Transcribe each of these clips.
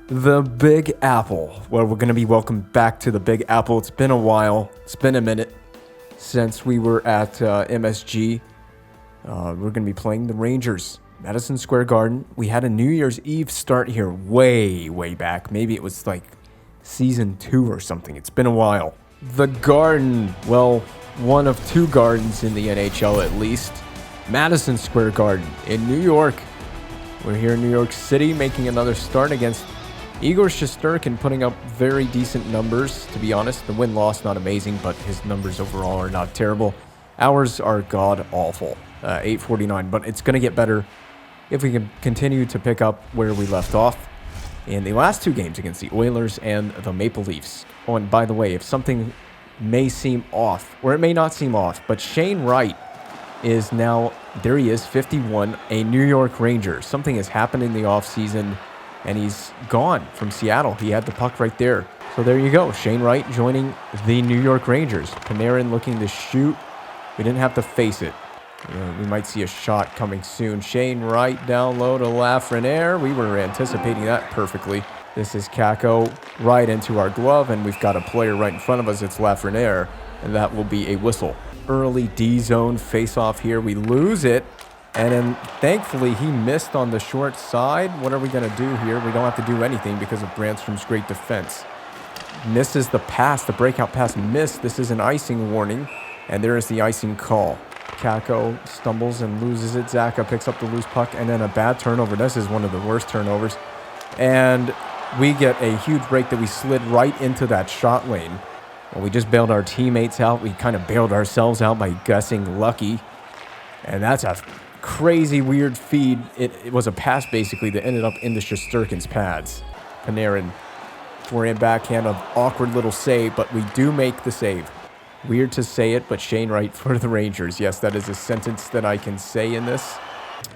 The Big Apple. Well, we're going to be welcomed back to the Big Apple. It's been a while. It's been a minute since we were at MSG. We're going to be playing the Rangers, Madison Square Garden. We had a New Year's Eve start here way back. Maybe it was like season 2 or something. It's been a while. The Garden, well, one of two gardens in the NHL at least. Madison Square Garden in New York. We're here in New York City making another start against Igor Shesterkin, putting up very decent numbers, to be honest. The win-loss, not amazing, but his numbers overall are not terrible. Ours are god-awful, 849, but it's going to get better if we can continue to pick up where we left off in the last two games against the Oilers and the Maple Leafs. Oh, and by the way, if something may seem off, or it may not seem off, but Shane Wright is now, there he is, 51, a New York Ranger. Something has happened in the offseason, and he's gone from Seattle. He had the puck right there. So there you go, Shane Wright joining the New York Rangers. Panarin looking to shoot. We didn't have to face it. We might see a shot coming soon. Shane Wright down low to Lafreniere. We were anticipating that perfectly. This is Kako right into our glove, and we've got a player right in front of us. It's Lafreniere, and that will be a whistle. Early D-zone face-off here. We lose it, and then thankfully he missed on the short side. What are we going to do here? We don't have to do anything because of Brandstrom's great defense. Misses the pass. The breakout pass missed. This is an icing warning, and there is the icing call. Kako stumbles and loses it. Zaka picks up the loose puck, and then a bad turnover. This is one of the worst turnovers. And we get a huge break that we slid right into that shot lane. Well, we just bailed our teammates out. We kind of bailed ourselves out by guessing lucky. And that's a crazy, weird feed. It was a pass, basically, that ended up into Shesterkin's pads. Panarin, forehand backhand, of awkward little save, but we do make the save. Weird to say it, but Shane Wright for the Rangers. Yes, that is a sentence that I can say in this.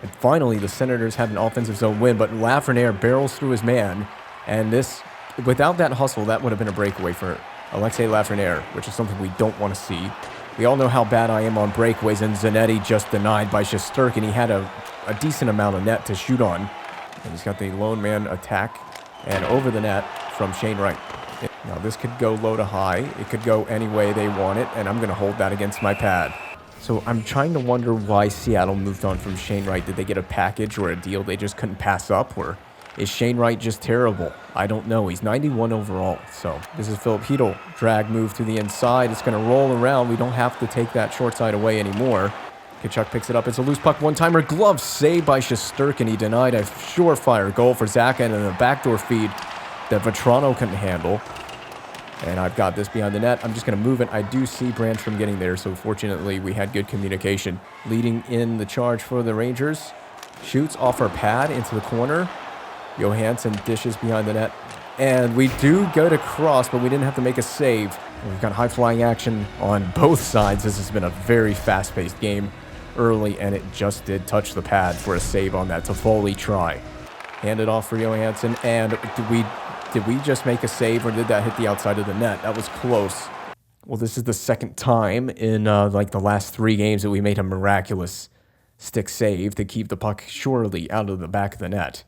And finally, the Senators had an offensive zone win, but Lafreniere barrels through his man. And this, without that hustle, that would have been a breakaway for Alexei Lafreniere, which is something we don't want to see. We all know how bad I am on breakaways, and Zanetti just denied by Shesterkin. He had a decent amount of net to shoot on. And he's got the lone man attack and over the net from Shane Wright. Now, this could go low to high. It could go any way they want it, and I'm going to hold that against my pad. So I'm trying to wonder why Seattle moved on from Shane Wright. Did they get a package or a deal they just couldn't pass up? Or is Shane Wright just terrible? I don't know. He's 91 overall. So this is Philip Hedl. Drag move to the inside. It's going to roll around. We don't have to take that short side away anymore. Tkachuk picks it up. It's a loose puck. One-timer. Glove saved by Shesterkin. He denied a surefire goal for Zaka, and then a backdoor feed that Vetrano couldn't handle. And I've got this behind the net. I'm just going to move it. I do see Brandstrom getting there, so fortunately we had good communication. Leading in the charge for the Rangers. Shoots off our pad into the corner. Johansson dishes behind the net. And we do go to cross, but we didn't have to make a save. We've got high-flying action on both sides. This has been a very fast-paced game early, and it just did touch the pad for a save on that Toffoli try. Handed off for Johansson, and did we just make a save, or did that hit the outside of the net? That was close. Well, this is the second time in like the last 3 games that we made a miraculous stick save to keep the puck surely out of the back of the net.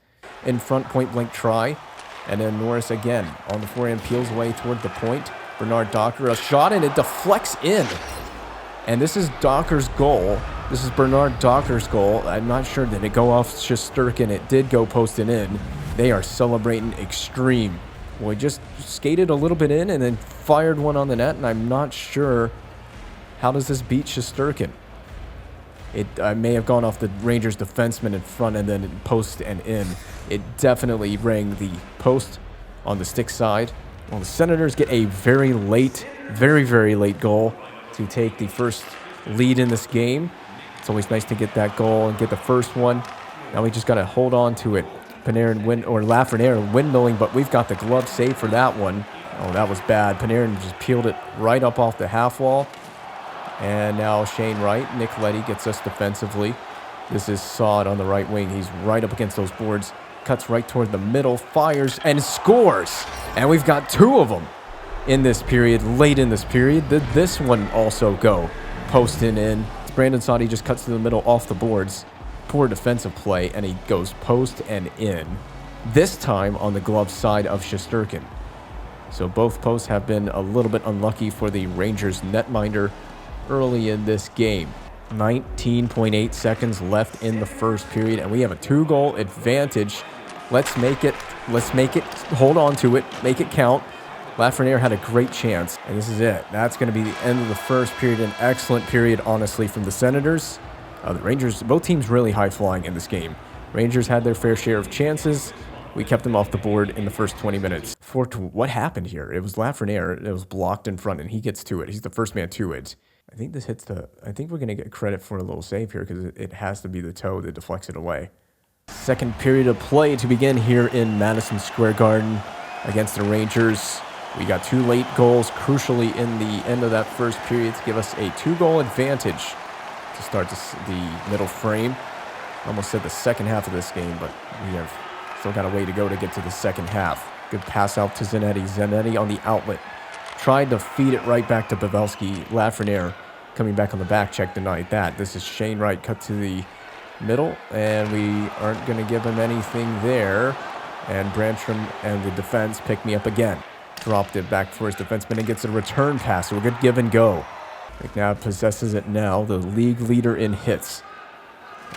In front, point-blank try, and then Norris again on the forehand, peels away toward the point. Bernard Docker, a shot, and it deflects in. And this is Docker's goal. This is Bernard Docker's goal. I'm not sure, did it go off Shesterkin? It did go posted in. They are celebrating extreme. Well, he just skated a little bit in and then fired one on the net, and I'm not sure how does this beat Shesterkin. I may have gone off the Rangers defenseman in front and then post and in. It definitely rang the post on the stick side. Well, the Senators get a very late, very late goal to take the first lead in this game. It's always nice to get that goal and get the first one. Now we just got to hold on to it. Panarin Lafreniere windmilling, but we've got the glove save for that one. Oh, that was bad. Panarin just peeled it right up off the half wall. And now Shane Wright, Nick Leddy gets us defensively. This is Saad on the right wing. He's right up against those boards. Cuts right toward the middle, fires, and scores. And we've got 2 of them in this period, late in this period. Did this one also go post and in? Brandon Saad, he just cuts to the middle off the boards. Poor defensive play, and he goes post and in. this time on the glove side of Shesterkin. So both posts have been a little bit unlucky for the Rangers netminder early in this game. 19.8 seconds left in the first period, and we have a 2-goal advantage. Let's make it, hold on to it, make it count. Lafreniere had a great chance, and this is it. That's going to be the end of the first period. An excellent period, honestly, from the Senators. The Rangers, both teams really high-flying in this game. Rangers had their fair share of chances. We kept them off the board in the first 20 minutes. What happened here? It was Lafreniere. It was blocked in front, and he gets to it. He's the first man to it. I think this hits I think we're going to get credit for a little save here because it has to be the toe that deflects it away. Second period of play to begin here in Madison Square Garden against the Rangers. We got 2 late goals, crucially in the end of that first period, to give us a 2-goal advantage to start the middle frame. Almost said the second half of this game, but we have still got a way to go to get to the second half. Good pass out to Zanetti. Zanetti on the outlet. Tried to feed it right back to Pavelski. Lafreniere coming back on the back check denied that. This is Shane Wright cut to the middle, and we aren't going to give him anything there. And Brantstrom and the defense pick me up again. Dropped it back for his defenseman and gets a return pass. So a good give and go. McNabb possesses it now, the league leader in hits.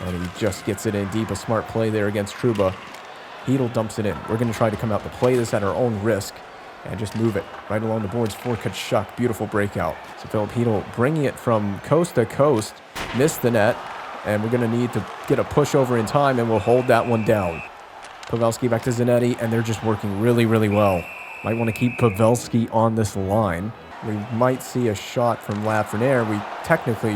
And he just gets it in deep. A smart play there against Trouba. Hedl dumps it in. We're going to try to come out to play this at our own risk and just move it right along the boards for Tkachuk. Beautiful breakout. So Philip Hedl bringing it from coast to coast. Missed the net. And we're going to need to get a push over in time, and we'll hold that one down. Pavelski back to Zanetti, and they're just working really, really well. Might want to keep Pavelski on this line. We might see a shot from Lafreniere. We technically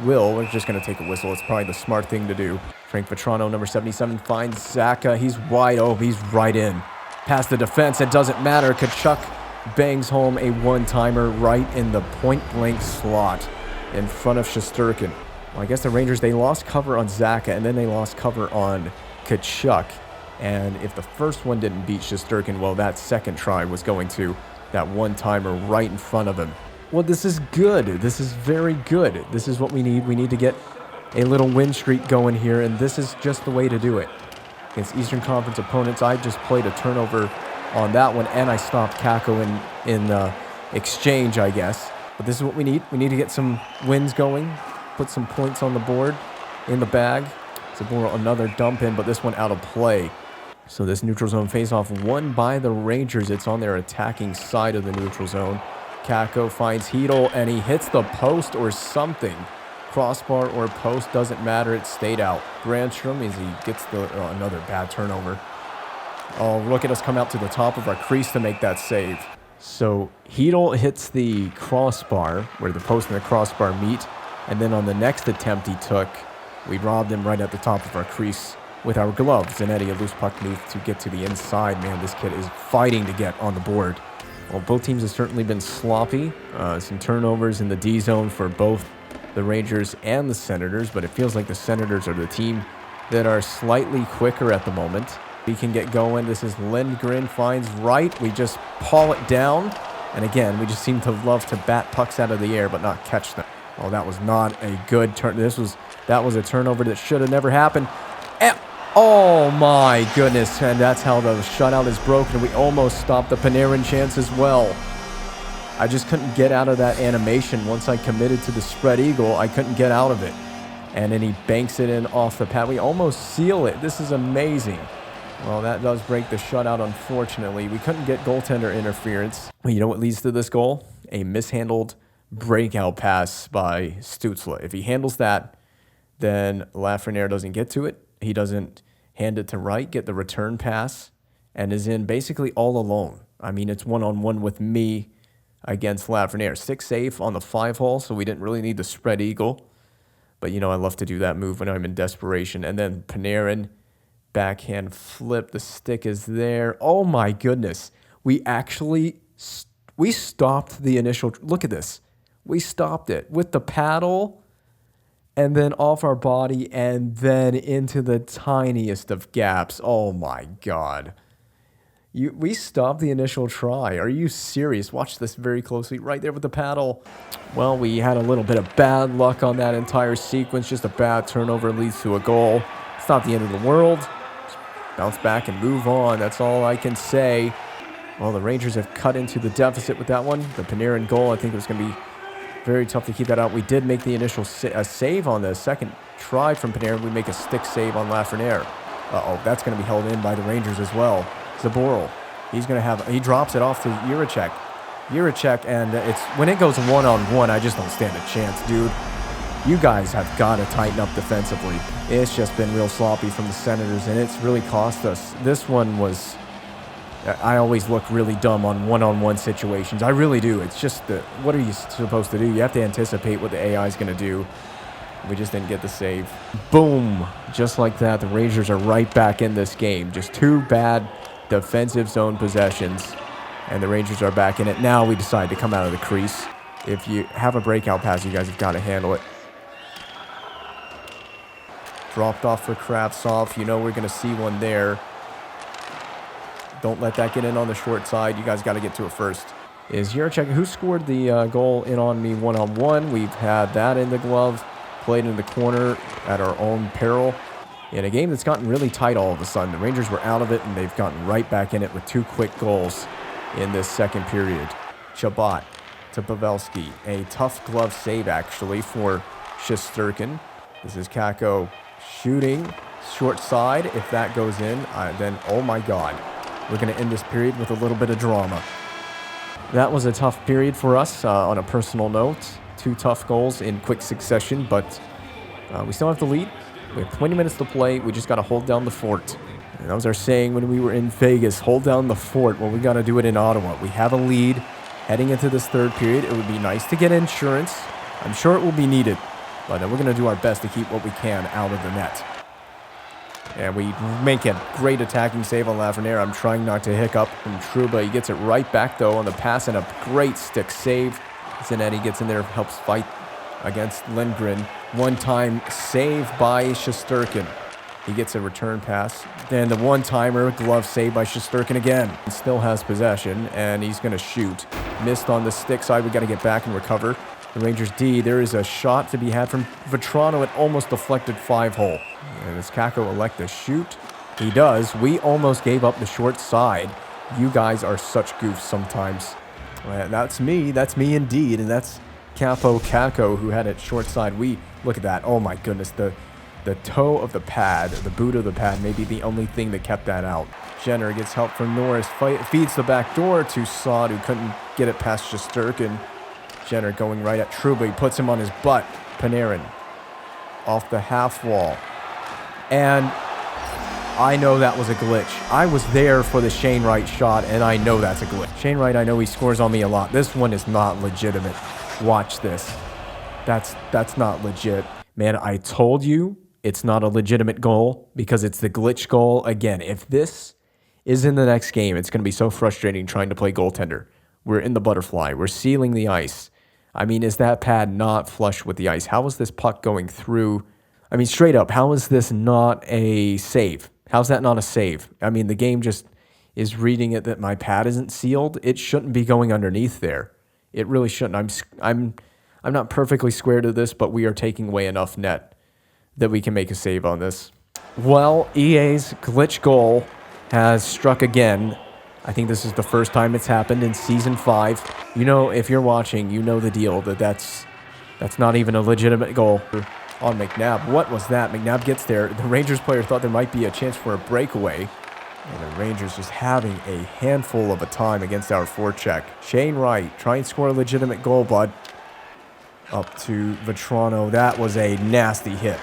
will. We're just going to take a whistle. It's probably the smart thing to do. Frank Vetrano, number 77, finds Zaka. He's wide. Oh, he's right in. Past the defense. It doesn't matter. Tkachuk bangs home a one-timer right in the point-blank slot in front of Shesterkin. Well, I guess the Rangers, they lost cover on Zaka, and then they lost cover on Tkachuk. And if the first one didn't beat Shesterkin, well, that second try was going to that one-timer right in front of him. Well, this is good. This is very good. This is what we need. We need to get a little win streak going here, and this is just the way to do it. Against Eastern Conference opponents, I just played a turnover on that one, and I stopped Kako in exchange, I guess. But this is what we need. We need to get some wins going, put some points on the board, in the bag. Saburo, another dump in, but this one out of play. So this neutral zone faceoff won by the Rangers. It's on their attacking side of the neutral zone. Kako finds Hedl, and he hits the post or something. Crossbar or post, doesn't matter. It stayed out. Brantstrom, as he gets another bad turnover. Oh, look at us come out to the top of our crease to make that save. So Hedl hits the crossbar, where the post and the crossbar meet. And then on the next attempt he took, we robbed him right at the top of our crease with our gloves. Zanetti, a loose puck move to get to the inside. Man, this kid is fighting to get on the board. Well, both teams have certainly been sloppy. Some turnovers in the D zone for both the Rangers and the Senators, but it feels like the Senators are the team that are slightly quicker at the moment. We can get going. This is Lindgren, finds Wright. We just paw it down. And again, we just seem to love to bat pucks out of the air but not catch them. Oh, that was not a good turn. That was a turnover that should have never happened. And, oh my goodness, and that's how the shutout is broken. We almost stopped the Panarin chance as well. I just couldn't get out of that animation. Once I committed to the spread eagle, I couldn't get out of it. And then he banks it in off the pad. We almost seal it. This is amazing. Well, that does break the shutout, unfortunately. We couldn't get goaltender interference. You know what leads to this goal? A mishandled breakout pass by Stützle. If he handles that, then Lafreniere doesn't get to it. He doesn't hand it to Wright, get the return pass, and is in basically all alone. I mean, it's one-on-one with me against Lafreniere. 6 safe on the 5-hole, so we didn't really need the spread eagle. But, you know, I love to do that move when I'm in desperation. And then Panarin, backhand flip. The stick is there. Oh, my goodness. We actually we stopped the initial. Look at this. We stopped it with the paddle and then off our body and then into the tiniest of gaps. Oh, my God. We stopped the initial try. Are you serious? Watch this very closely. Right there with the paddle. Well, we had a little bit of bad luck on that entire sequence. Just a bad turnover leads to a goal. It's not the end of the world. bounce back and move on. That's all I can say. Well, the Rangers have cut into the deficit with that one. The Panarin goal, I think it was going to be very tough to keep that out. We did make the initial save on the second try from Panarin. We make a stick save on Lafreniere. Uh-oh, that's going to be held in by the Rangers as well. Zaboral, he drops it off to Jiricek. And it's when it goes one-on-one, I just don't stand a chance, dude. You guys have got to tighten up defensively. It's just been real sloppy from the Senators, and it's really cost us. This one was... I always look really dumb on one-on-one situations. I really do. It's just what are you supposed to do? You have to anticipate what the AI is going to do. We just didn't get the save. Boom. Just like that, the Rangers are right back in this game. Just 2 bad defensive zone possessions, and the Rangers are back in it. Now we decide to come out of the crease. If you have a breakout pass, you guys have got to handle it. Dropped off for Kravtsov. You know we're going to see one there. Don't let that get in on the short side. You guys got to get to it first. Is Jiricek, who scored the goal in on me one-on-one. We've had that in the glove, played in the corner at our own peril. In a game that's gotten really tight all of a sudden. The Rangers were out of it, and they've gotten right back in it with 2 quick goals in this second period. Chabot to Pavelski. A tough glove save, actually, for Shesterkin. This is Kakko shooting. Short side. If that goes in, then, oh my God. We're going to end this period with a little bit of drama. That was a tough period for us on a personal note. 2 tough goals in quick succession, but we still have the lead. We have 20 minutes to play. We just got to hold down the fort. And that was our saying when we were in Vegas, hold down the fort. Well, we got to do it in Ottawa. We have a lead heading into this third period. It would be nice to get insurance. I'm sure it will be needed, but we're going to do our best to keep what we can out of the net. And we make a great attacking save on Lafreniere. I'm trying not to hiccup from Trouba. He gets it right back, though, on the pass, and a great stick save. Zanetti gets in there, helps fight against Lindgren. One-time save by Shesterkin. He gets a return pass. Then the one-timer, glove save by Shesterkin again. He still has possession, and he's going to shoot. Missed on the stick side. We got to get back and recover. The Rangers D, there is a shot to be had from Vetrano. It almost deflected 5-hole. And does Kakko elect to shoot? He does. We almost gave up the short side. You guys are such goofs sometimes. That's me indeed. And that's Kakko who had it short side. Look at that. Oh my goodness. The toe of the pad, the boot of the pad, may be the only thing that kept that out. Jenner gets help from Norris. Feeds the back door to Saad, who couldn't get it past Shesterkin. Jenner going right at Trouba. He puts him on his butt. Panarin off the half wall. And I know that was a glitch. I was there for the Shane Wright shot, and I know that's a glitch. Shane Wright, I know he scores on me a lot. This one is not legitimate. Watch this. That's not legit. Man, I told you it's not a legitimate goal because it's the glitch goal. Again, if this is in the next game, it's going to be so frustrating trying to play goaltender. We're in the butterfly. We're sealing the ice. I mean, is that pad not flush with the ice? How is this puck going through? I mean, straight up, how is this not a save? How's that not a save? I mean, the game just is reading it that my pad isn't sealed. It shouldn't be going underneath there. It really shouldn't. I'm not perfectly square to this, but we are taking away enough net that we can make a save on this. Well, EA's glitch goal has struck again. I think this is the first time it's happened in Season 5. You know, if you're watching, you know the deal, that's not even a legitimate goal on McNabb. What was that? McNabb gets there. The Rangers player thought there might be a chance for a breakaway. And the Rangers just having a handful of a time against our forecheck. Shane Wright, try and score a legitimate goal, bud. Up to Vetrano. That was a nasty hit.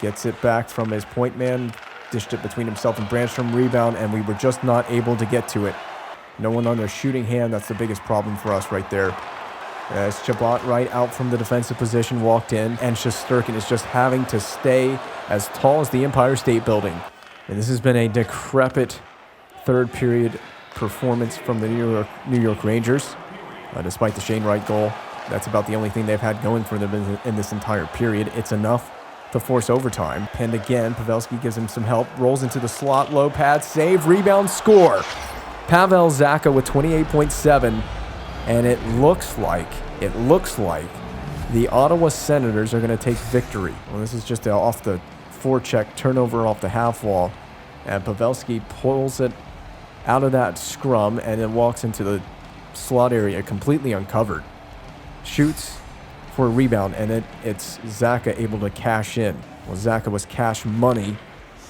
Gets it back from his point man. Dished it between himself and Brandstrom. Rebound, and we were just not able to get to it. No one on their shooting hand. That's the biggest problem for us right there. As Chabot right out from the defensive position walked in, and Shesterkin is just having to stay as tall as the Empire State Building. And this has been a decrepit third period performance from the New York Rangers. Despite the Shane Wright goal, that's about the only thing they've had going for them in this entire period. It's enough to force overtime. Pinned again. Pavelski gives him some help. Rolls into the slot. Low pad. Save. Rebound. Score. Pavel Zacha with 28.7. And it looks like the Ottawa Senators are going to take victory. Well, this is just off the forecheck turnover off the half wall. And Pavelski pulls it out of that scrum and then walks into the slot area completely uncovered. Shoots for a rebound, and it's Zaka able to cash in. Well, Zaka was cash money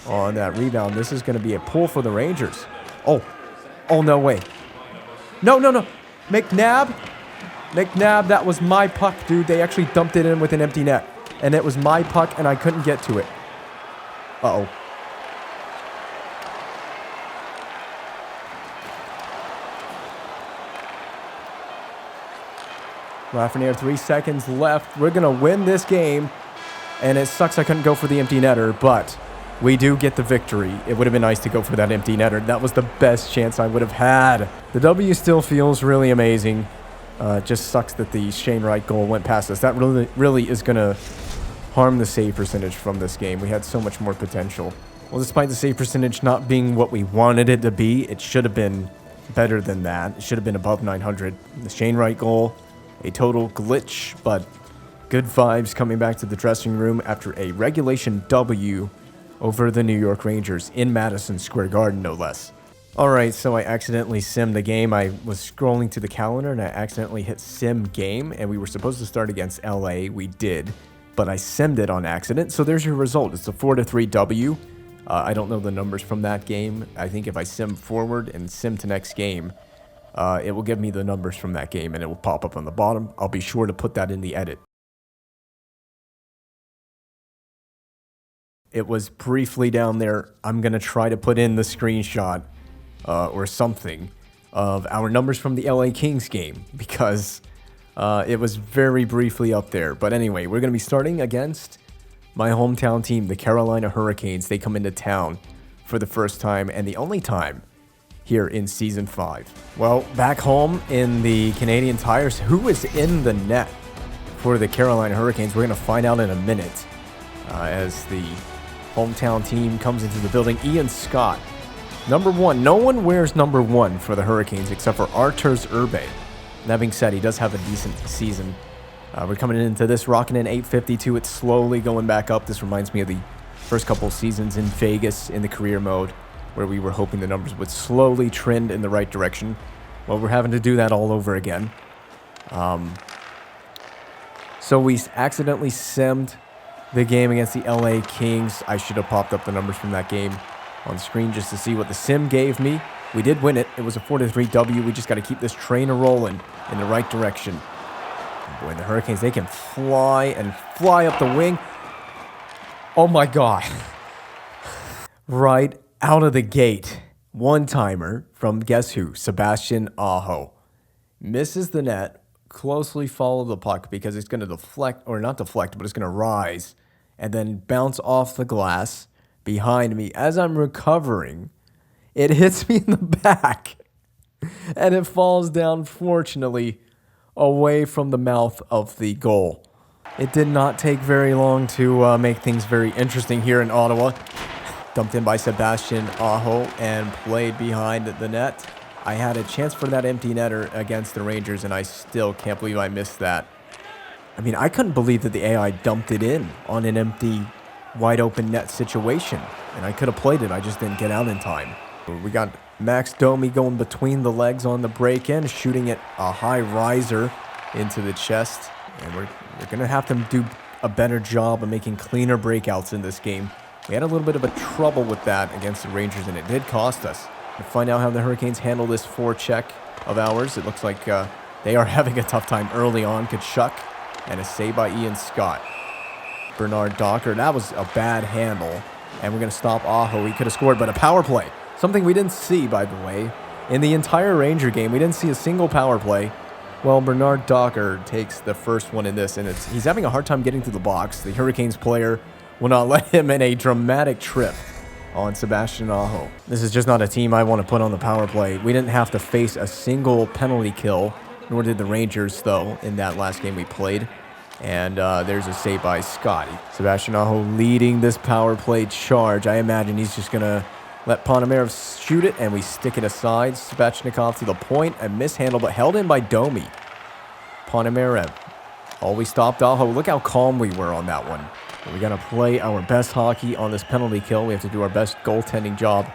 on that rebound. This is going to be a pull for the Rangers. Oh, no way. No. McNabb, that was my puck, dude. They actually dumped it in with an empty net. And it was my puck, and I couldn't get to it. Uh-oh. Lafreniere, 3 seconds left. We're going to win this game. And it sucks I couldn't go for the empty netter, but we do get the victory. It would have been nice to go for that empty netter. That was the best chance I would have had. The W still feels really amazing. Just sucks that the Shane Wright goal went past us. That really is going to harm the save percentage from this game. We had so much more potential. Well, despite the save percentage not being what we wanted it to be, it should have been better than that. It should have been above 900. The Shane Wright goal, a total glitch, but good vibes coming back to the dressing room after a regulation W over the New York Rangers in Madison Square Garden, no less. All right, so I accidentally simmed the game. I was scrolling to the calendar and I accidentally hit sim game, and we were supposed to start against LA. We did, but I simmed it on accident. So there's your result. It's a 4-3 W. I don't know the numbers from that game. I think if I sim forward and sim to next game, it will give me the numbers from that game and it will pop up on the bottom. I'll be sure to put that in the edit. It was briefly down there. I'm going to try to put in the screenshot or something of our numbers from the LA Kings game because it was very briefly up there. But anyway, we're going to be starting against my hometown team, the Carolina Hurricanes. They come into town for the first time and the only time here in Season 5. Well, back home in the Canadian Tires, who is in the net for the Carolina Hurricanes? We're going to find out in a minute as the hometown team comes into the building. Ian Scott, number 1. No one wears number 1 for the Hurricanes except for Arturs Urbe. That being said, he does have a decent season. We're coming into this rocking in 852. It's slowly going back up. This reminds me of the first couple seasons in Vegas in the career mode where we were hoping the numbers would slowly trend in the right direction. Well, we're having to do that all over again. So we accidentally simmed the game against the LA Kings. I should have popped up the numbers from that game on screen just to see what the sim gave me. We did win it. It was a 4-3 W. We just got to keep this train rolling in the right direction. Oh boy, the Hurricanes, they can fly up the wing. Oh my God. Right out of the gate. One-timer from guess who? Sebastian Aho. Misses the net. Closely follow the puck because it's going to deflect, or not deflect, but it's going to rise and then bounce off the glass behind me. As I'm recovering, it hits me in the back and it falls down, fortunately, away from the mouth of the goal. It did not take very long to make things very interesting here in Ottawa. Dumped in by Sebastian Aho and played behind the net. I had a chance for that empty netter against the Rangers, and I still can't believe I missed that. I mean, I couldn't believe that the AI dumped it in on an empty, wide-open net situation, and I could have played it. I just didn't get out in time. We got Max Domi going between the legs on the break-in, shooting it a high riser into the chest, and we're going to have to do a better job of making cleaner breakouts in this game. We had a little bit of a trouble with that against the Rangers, and it did cost us. To find out how the Hurricanes handle this forecheck of ours, it looks like they are having a tough time early on. Kachuk and a save by Ian Scott. Bernard Docker, that was a bad handle, and we're going to stop Aho. He could have scored, but a power play. Something we didn't see, by the way. In the entire Ranger game, we didn't see a single power play. Well, Bernard Docker takes the first one in this, and he's having a hard time getting to the box. The Hurricanes player will not let him in a dramatic trip on Sebastian Aho. This is just not a team I want to put on the power play. We didn't have to face a single penalty kill, nor did the Rangers, though, in that last game we played. And there's a save by Scotty. Sebastian Aho leading this power play charge. I imagine he's just going to let Ponomarev shoot it, and we stick it aside. Svechnikov to the point, a mishandle, but held in by Domi. Ponomarev always stopped Aho. Look how calm we were on that one. We got to play our best hockey on this penalty kill. We have to do our best goaltending job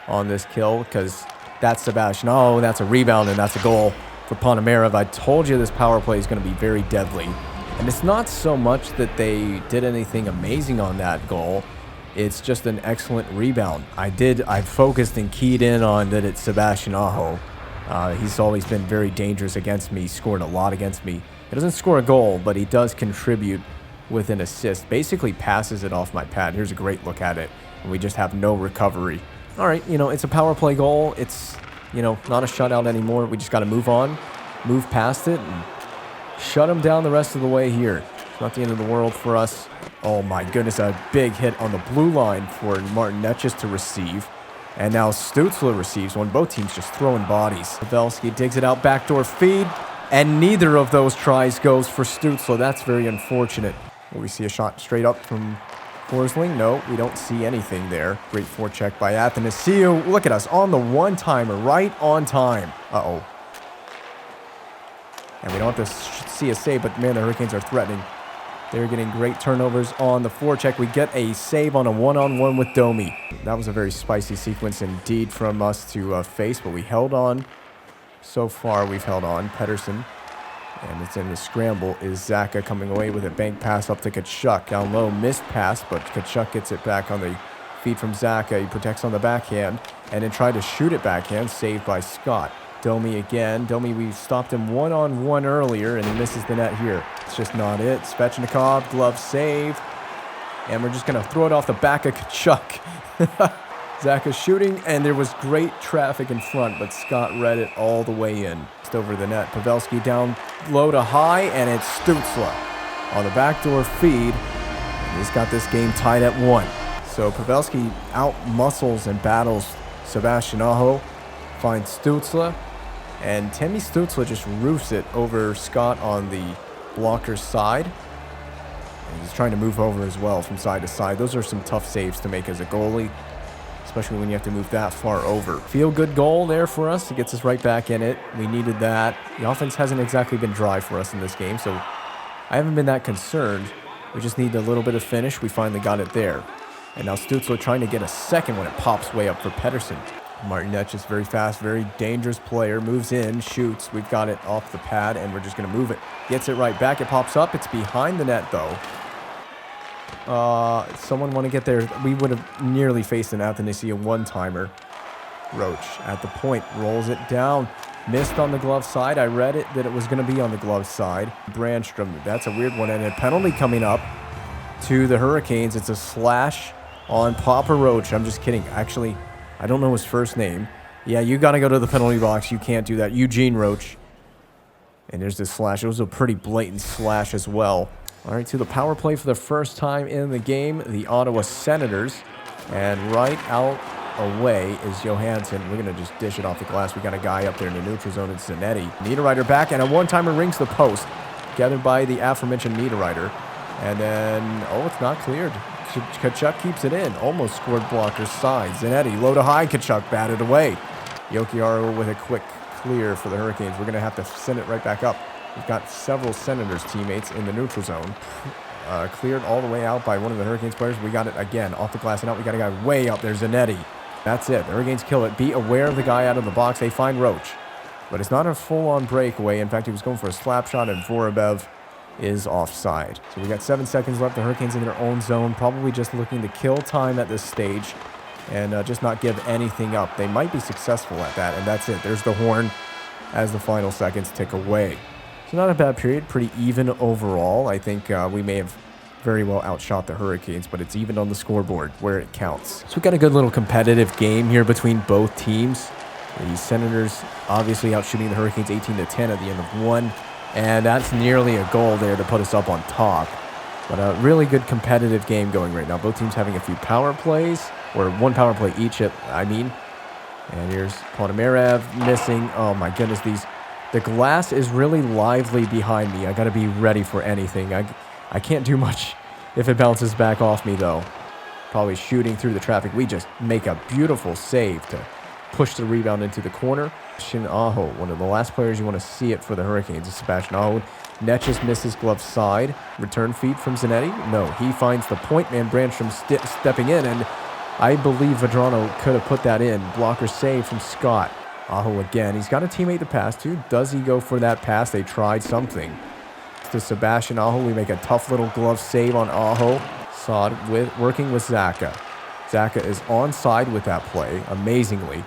on this kill because that's Sebastian. Oh, that's a rebound, and that's a goal for Ponomarev. I told you this power play is going to be very deadly. And it's not so much that they did anything amazing on that goal. It's just an excellent rebound. I focused and keyed in on that it's Sebastian Aho. He's always been very dangerous against me. He scored a lot against me. He doesn't score a goal, but he does contribute with an assist. Basically passes it off my pad. Here's a great look at it. And we just have no recovery. All right, it's a power play goal. It's, not a shutout anymore. We just got to move on, move past it, and shut him down the rest of the way here. It's not the end of the world for us. Oh my goodness, a big hit on the blue line for Martin Netjes to receive. And now Stützle receives one. Both teams just throwing bodies. Pavelski digs it out, backdoor feed. And neither of those tries goes for Stützle. That's very unfortunate. Will we see a shot straight up from Forsling? No, we don't see anything there. Great forecheck by Athanasiou. Look at us on the one-timer, right on time. Uh-oh. And we don't have to see a save, but man, the Hurricanes are threatening. They're getting great turnovers on the forecheck. We get a save on a one-on-one with Domi. That was a very spicy sequence indeed from us to face, but we held on. So far, we've held on. Pettersson, and it's in the scramble, is Zaka coming away with a bank pass up to Tkachuk. Down low, missed pass, but Tkachuk gets it back on the feed from Zaka. He protects on the backhand, and then tried to shoot it backhand, saved by Scott. Domi again. Domi, we stopped him one-on-one earlier, and he misses the net here. It's just not it. Svechnikov, glove save. And we're just going to throw it off the back of Tkachuk. Zach is shooting, and there was great traffic in front, but Scott read it all the way in. Just over the net. Pavelski down low to high, and it's Stützle on the backdoor feed. And he's got this game tied at 1. So Pavelski out-muscles and battles Sebastian Aho, finds Stützle, and Timmy Stützle just roofs it over Scott on the blocker's side. And he's trying to move over as well from side to side. Those are some tough saves to make as a goalie, especially when you have to move that far over. Feel-good goal there for us. It gets us right back in it. We needed that. The offense hasn't exactly been dry for us in this game, so I haven't been that concerned. We just need a little bit of finish. We finally got it there. And now Stützle trying to get a second when it pops way up for Pettersson. Martin Netjes, very fast, very dangerous player, moves in, shoots. We've got it off the pad, and we're just going to move it. Gets it right back. It pops up. It's behind the net, though. Someone want to get there. We would have nearly faced an Athanasiou one-timer. Roach at the point, rolls it down. Missed on the glove side. I read it that it was going to be on the glove side. Brandstrom, that's a weird one. And a penalty coming up to the Hurricanes. It's a slash on Papa Roach. I'm just kidding. Actually, I don't know his first name. Yeah, you got to go to the penalty box. You can't do that. Eugene Roach. And there's this slash. It was a pretty blatant slash as well. All right, to the power play for the first time in the game, the Ottawa Senators. And right out away is Johansson. We're going to just dish it off the glass. We got a guy up there in the neutral zone. It's Zanetti. Niederreiter back, and a one-timer rings the post. Gathered by the aforementioned Niederreiter. And then, oh, it's not cleared. Tkachuk keeps it in. Almost scored blocker's side. Zanetti, low to high. Tkachuk batted away. Jokiaro with a quick clear for the Hurricanes. We're going to have to send it right back up. We've got several Senators teammates in the neutral zone. Cleared all the way out by one of the Hurricanes players. We got it again off the glass and out. We got a guy way up there, Zanetti. That's it. The Hurricanes kill it. Be aware of the guy out of the box. They find Roach. But it's not a full-on breakaway. In fact, he was going for a slap shot, and Vorobyev is offside. So we got 7 seconds left. The Hurricanes in their own zone, probably just looking to kill time at this stage and just not give anything up. They might be successful at that, and that's it. There's the horn as the final seconds tick away. So not a bad period, pretty even overall. I think we may have very well outshot the Hurricanes, but it's even on the scoreboard where it counts. So we got a good little competitive game here between both teams. The Senators obviously outshooting the Hurricanes 18-10 at the end of one, and that's nearly a goal there to put us up on top. But a really good competitive game going right now. Both teams having a few power plays, or one power play each, I mean. And here's Ponomarev missing. Oh my goodness, the glass is really lively behind me. I got to be ready for anything. I can't do much if it bounces back off me, though. Probably shooting through the traffic. We just make a beautiful save to pushed the rebound into the corner. Sebastian Aho, one of the last players you want to see it for the Hurricanes, is Sebastian Aho. Netjes misses glove side. Return feed from Zanetti. No, he finds the point man, Brandstrom stepping in, and I believe Vadrano could have put that in. Blocker save from Scott. Aho again. He's got a teammate to pass to. Does he go for that pass? They tried something. To Sebastian Aho, we make a tough little glove save on Aho. Saad working with Zaka. Zaka is onside with that play, amazingly.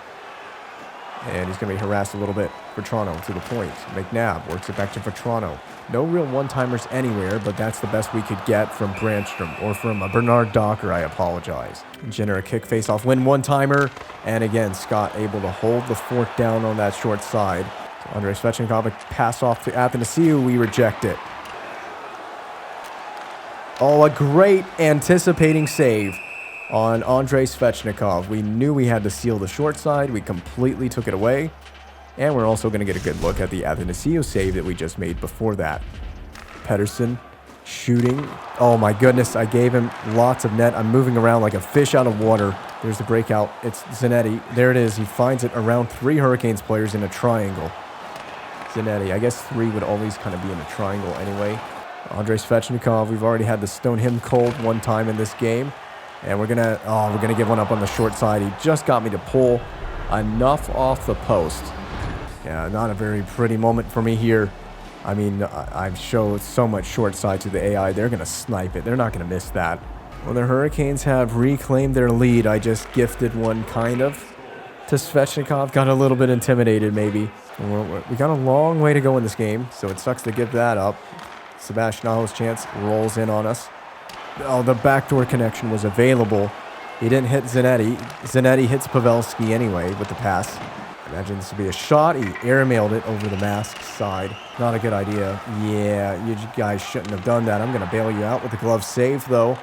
And he's going to be harassed a little bit. Vatrano to the point. McNabb works it back to Vatrano. No real one-timers anywhere, but that's the best we could get from Brandstrom, or from Bernard Docker, I apologize. Jenner a kick face-off win one-timer. And again, Scott able to hold the fork down on that short side. So Andrei Svechnikov, a pass off to Athanasiou. We reject it. Oh, a great anticipating save on Andrei Svechnikov. We knew we had to seal the short side. We completely took it away. And we're also going to get a good look at the Athanasiou save that we just made before that. Pedersen shooting. Oh my goodness, I gave him lots of net. I'm moving around like a fish out of water. There's the breakout. It's Zanetti. There it is. He finds it around 3 Hurricanes players in a triangle. Zanetti. I guess 3 would always kind of be in a triangle anyway. Andrei Svechnikov, we've already had to stone him cold one time in this game. And we're gonna give one up on the short side. He just got me to pull enough off the post. Yeah, not a very pretty moment for me here. I mean, I've showed so much short side to the AI. They're gonna snipe it. They're not gonna miss that. Well, the Hurricanes have reclaimed their lead. I just gifted one kind of to Svechnikov. Got a little bit intimidated maybe. We got a long way to go in this game, so it sucks to give that up. Sebastian Aho's chance rolls in on us. Oh, the backdoor connection was available. He didn't hit Zanetti. Zanetti hits Pavelski anyway with the pass. Imagine this would be a shot. He airmailed it over the mask side. Not a good idea. Yeah, you guys shouldn't have done that. I'm going to bail you out with the glove save, though.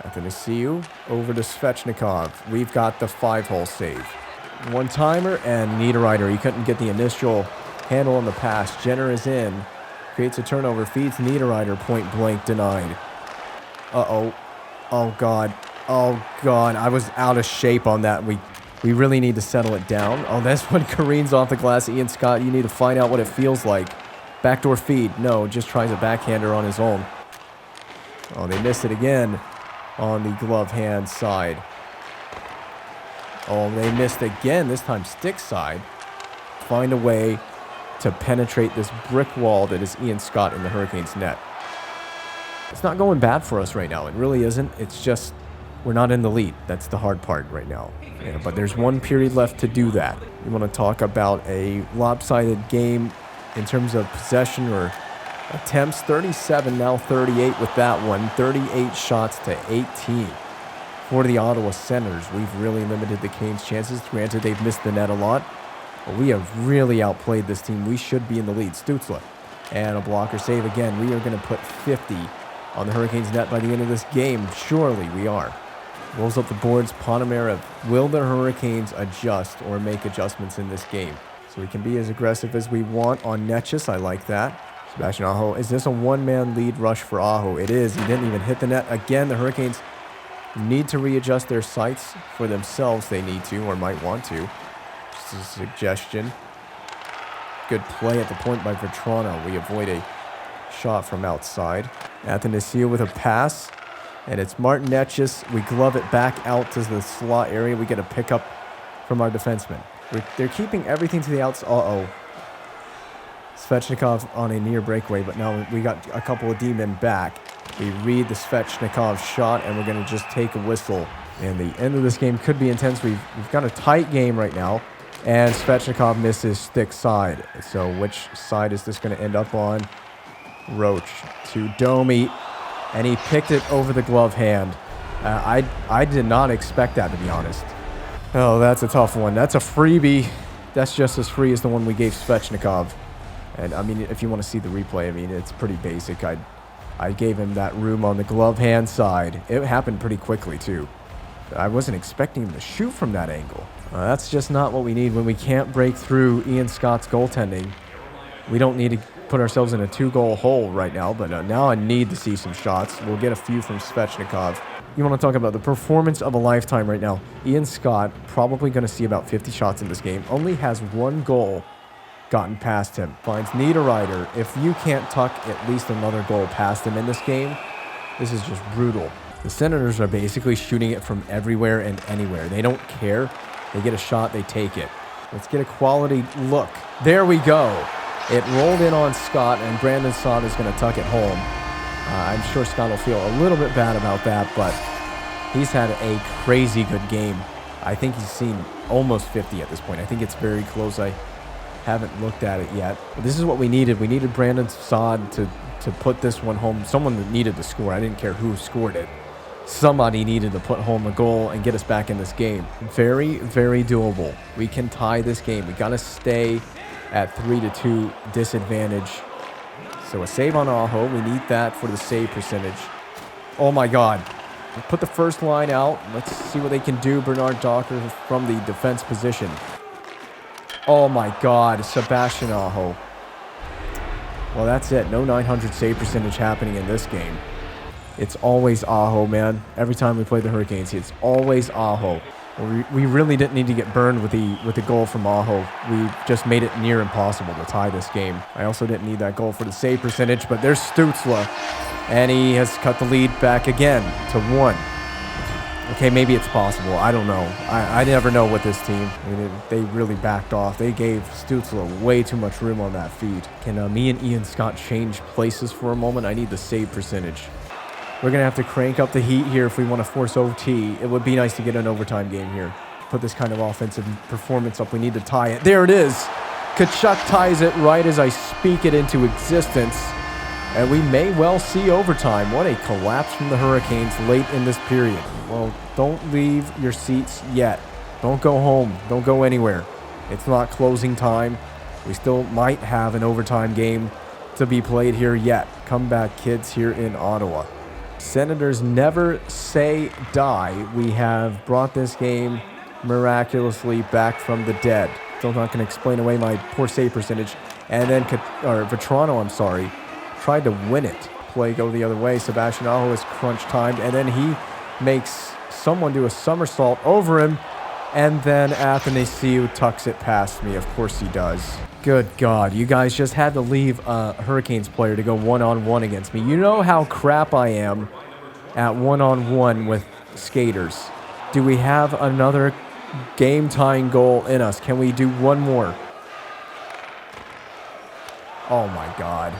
Athanasiou over to Svechnikov. We've got the 5-hole save. One-timer and Niederreiter. He couldn't get the initial handle on the pass. Jenner is in. Creates a turnover. Feeds Niederreiter. Point blank denied. Uh-oh. Oh, God. Oh, God. I was out of shape on that. We really need to settle it down. Oh, that's when careens off the glass. Ian Scott, you need to find out what it feels like. Backdoor feed. No, just tries a backhander on his own. Oh, they missed it again on the glove hand side. Oh, they missed again, this time stick side. Find a way to penetrate this brick wall that is Ian Scott in the Hurricanes net. It's not going bad for us right now. It really isn't. It's just we're not in the lead. That's the hard part right now. Yeah, but there's one period left to do that. You want to talk about a lopsided game in terms of possession or attempts. 37, now 38 with that one. 38 shots to 18. For the Ottawa Senators, we've really limited the Canes' chances. Granted, they've missed the net a lot, but we have really outplayed this team. We should be in the lead. Stützle. And a blocker save again. We are going to put 50 on the Hurricanes' net by the end of this game. Surely we are. Rolls up the boards. Panamera. Will the Hurricanes adjust or make adjustments in this game? So we can be as aggressive as we want on Netjes. I like that. Sebastian Aho. Is this a one-man lead rush for Aho? It is. He didn't even hit the net. Again, the Hurricanes need to readjust their sights for themselves. They need to or might want to. Just a suggestion. Good play at the point by Vatrano. We avoid a shot from outside. Athanasiou with a pass. And it's Martin Netjes. We glove it back out to the slot area. We get a pickup from our defenseman. They're keeping everything to the outside. Uh-oh. Svechnikov on a near breakaway, but now we got a couple of D-men back. We read the Svechnikov shot, and we're going to just take a whistle. And the end of this game could be intense. We've got a tight game right now. And Svechnikov misses stick side. So which side is this going to end up on? Roach to Domi. And he picked it over the glove hand. I did not expect that, to be honest. Oh, that's a tough one. That's a freebie. That's just as free as the one we gave Svechnikov. And, I mean, if you want to see the replay, I mean, it's pretty basic. I gave him that room on the glove hand side. It happened pretty quickly, too. I wasn't expecting him to shoot from that angle. That's just not what we need when we can't break through Ian Scott's goaltending. We don't need to put ourselves in a 2-goal hole right now, but now I need to see some shots. We'll get a few from Svechnikov. You want to talk about the performance of a lifetime right now. Ian Scott, probably going to see about 50 shots in this game, only has 1 goal gotten past him. Finds Niederreiter. If you can't tuck at least another goal past him in this game, this is just brutal. The Senators are basically shooting it from everywhere and anywhere. They don't care. They get a shot, they take it. Let's get a quality look. There we go. It rolled in on Scott, and Brandon Saad is going to tuck it home. I'm sure Scott will feel a little bit bad about that, but he's had a crazy good game. I think he's seen almost 50 at this point. I think it's very close. I haven't looked at it yet. But this is what we needed. We needed Brandon Saad to put this one home. Someone that needed to score. I didn't care who scored it. Somebody needed to put home a goal and get us back in this game. Very, very doable. We can tie this game. We got to stay at 3-2 disadvantage. So a save on Aho. We need that for the save percentage. Oh my God. Put the first line out. Let's see what they can do. Bernard Docker from the defense position. Oh my God. Sebastian Aho. Well, that's it. No 900 save percentage happening in this game. It's always Aho, man. Every time we play the Hurricanes, it's always Aho. We really didn't need to get burned with the goal from Aho. We just made it near impossible to tie this game. I also didn't need that goal for the save percentage, but there's Stützle, and he has cut the lead back again to 1. Okay, maybe it's possible. I don't know. I never know with this team. I mean, they really backed off. They gave Stützle way too much room on that feed. Can me and Ian Scott change places for a moment? I need the save percentage. We're going to have to crank up the heat here if we want to force OT. It would be nice to get an overtime game here. Put this kind of offensive performance up. We need to tie it. There it is. Tkachuk ties it right as I speak it into existence. And we may well see overtime. What a collapse from the Hurricanes late in this period. Well, don't leave your seats yet. Don't go home. Don't go anywhere. It's not closing time. We still might have an overtime game to be played here yet. Comeback kids here in Ottawa. Senators never say die. We have brought this game miraculously back from the dead. Still not going to explain away my poor save percentage. And then Vetrano, I'm sorry, tried to win it. Play go the other way. Sebastian Aho is crunch timed, and then he makes someone do a somersault over him, and then Athanasiou tucks it past me. Of course he does. Good God, you guys just had to leave a Hurricanes player to go one-on-one against me. You know how crap I am at one-on-one with skaters. Do we have another game-tying goal in us? Can we do one more? Oh my God.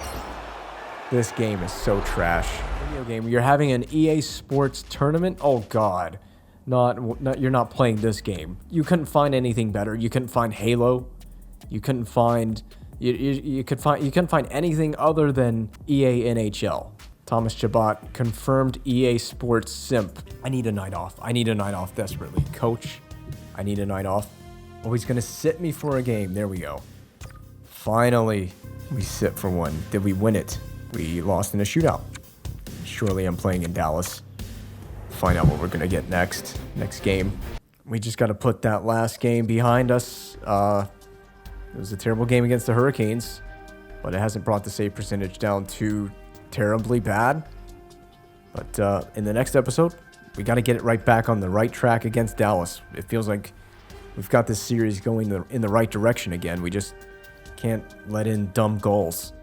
This game is so trash. Video game. You're having an EA Sports tournament? Oh God. You're not playing this game. You couldn't find anything better. You couldn't find Halo. You couldn't find you couldn't find anything other than EA NHL. Thomas Chabot, confirmed EA Sports simp. I need a night off. I need a night off desperately. Coach, I need a night off. Oh, he's gonna sit me for a game. There we go. Finally, we sit for one. Did we win it? We lost in a shootout. Surely I'm playing in Dallas. Find out what we're gonna get next game. We just gotta put that last game behind us. It was a terrible game against the Hurricanes, but it hasn't brought the save percentage down too terribly bad. But in the next episode, we got to get it right back on the right track against Dallas. It feels like we've got this series going in the right direction again. We just can't let in dumb goals.